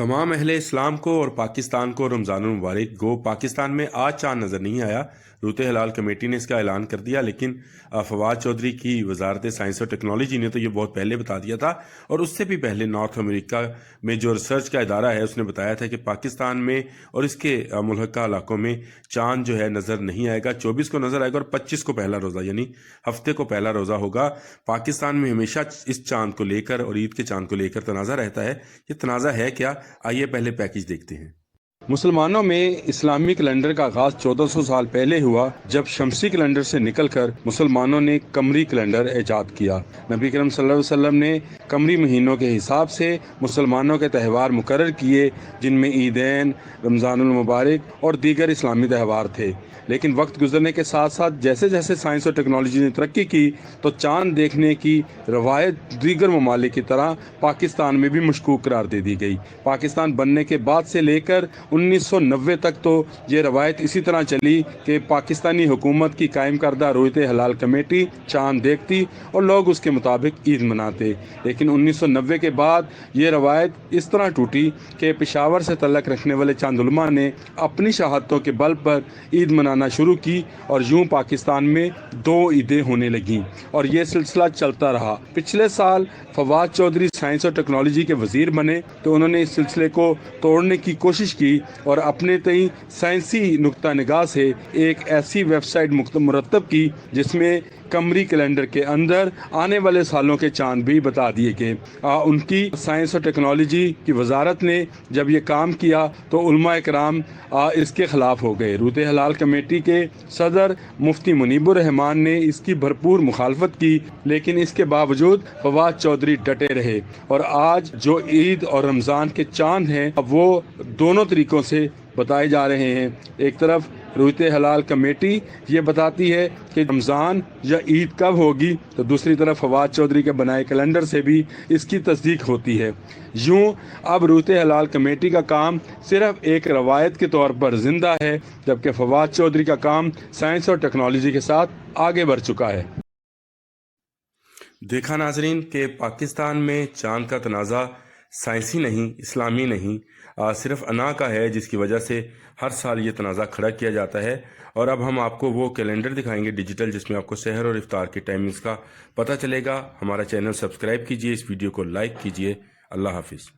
तमाम अहले इस्लाम को और पाकिस्तान को रमज़ानुल मुबारक। गो पाकिस्तान में आज चांद नज़र नहीं आया, रूते हलाल कमेटी ने इसका ऐलान कर दिया, लेकिन फवाद चौधरी की वजारत साइंस और टेक्नोलॉजी ने तो ये बहुत पहले बता दिया था। और उससे भी पहले नॉर्थ अमेरिका में जो रिसर्च का इदारा है उसने बताया था कि पाकिस्तान में और इसके मुल्का इलाकों में चांद जो है नज़र नहीं आएगा। 24 को नज़र आएगा और 25 को पहला रोज़ा यानी हफ्ते को पहला रोज़ा होगा। पाकिस्तान में हमेशा इस चांद को लेकर और ईद के चांद को लेकर तनाज़ा रहता है। ये तनाज़ा है क्या, आइए पहले पैकेज देखते हैं। मुसलमानों में इस्लामी कैलेंडर का आगाज 1400 साल पहले हुआ, जब शमसी कैलेंडर से निकलकर मुसलमानों ने कमरी कैलेंडर ईजाद किया। नबी करीम सल्लल्लाहु अलैहि वसल्लम ने कमरी महीनों के हिसाब से मुसलमानों के त्यौहार मुकर्रर किए, जिनमें ईदैन, रमज़ानुल मुबारक और दीगर इस्लामी त्यौहार थे। लेकिन वक्त गुजरने के साथ साथ जैसे जैसे साइंस और टेक्नोलॉजी ने तरक्की की तो चांद देखने की रवायत दीगर ममालिक की तरह पाकिस्तान में भी मशकूक करार दे दी गई। पाकिस्तान बनने के बाद से लेकर 1990 तक तो ये रवायत इसी तरह चली कि पाकिस्तानी हुकूमत की कायम करदा रूते हलाल कमेटी चांद देखती और लोग उसके मुताबिक ईद मनाते। लेकिन 1990 के बाद ये रवायत इस तरह टूटी कि पेशावर से तल्लक रखने वाले चंद उलमा ने अपनी शहादतों के बल पर ईद मनाना शुरू की और यूं पाकिस्तान में 2 ईदें होने लगीं और ये सिलसिला चलता रहा। पिछले साल फवाद चौधरी साइंस और टेक्नोलॉजी के वजीर बने तो उन्होंने इस सिलसिले को तोड़ने की कोशिश की और अपने तई साइंसी नुक्ता निगाह से एक ऐसी वेबसाइट मुरतब की जिसमें कमरी कैलेंडर के अंदर आने वाले सालों के चांद भी बता दिए गए। उनकी साइंस और टेक्नोलॉजी की वजारत ने जब ये काम किया तो उलमा इकराम इसके खिलाफ हो गए। रूते हलाल कमेटी के सदर मुफ्ती मुनीबुर रहमान ने इसकी भरपूर मुखालफत की, लेकिन इसके बावजूद फवाद चौधरी डटे रहे और आज जो ईद और रमज़ान के चांद हैं वो दोनों तरीकों से बताए जा रहे हैं। एक तरफ रूते हलाल कमेटी ये बताती है कि रमज़ान या ईद कब होगी, तो दूसरी तरफ फवाद चौधरी के बनाए कैलेंडर से भी इसकी तस्दीक होती है। यूं अब रूते हलाल कमेटी का काम सिर्फ एक रवायत के तौर पर जिंदा है, जबकि फवाद चौधरी का काम साइंस और टेक्नोलॉजी के साथ आगे बढ़ चुका है। देखा नाजरीन कि पाकिस्तान में चांद का तनाज़ा साइंसी नहीं, इस्लामी नहीं, सिर्फ अना का है, जिसकी वजह से हर साल ये तनाज़ा खड़ा किया जाता है। और अब हम आपको वो कैलेंडर दिखाएंगे डिजिटल, जिसमें आपको सहर और इफ्तार के टाइमिंग्स का पता चलेगा। हमारा चैनल सब्सक्राइब कीजिए, इस वीडियो को लाइक कीजिए। अल्लाह हाफिज़।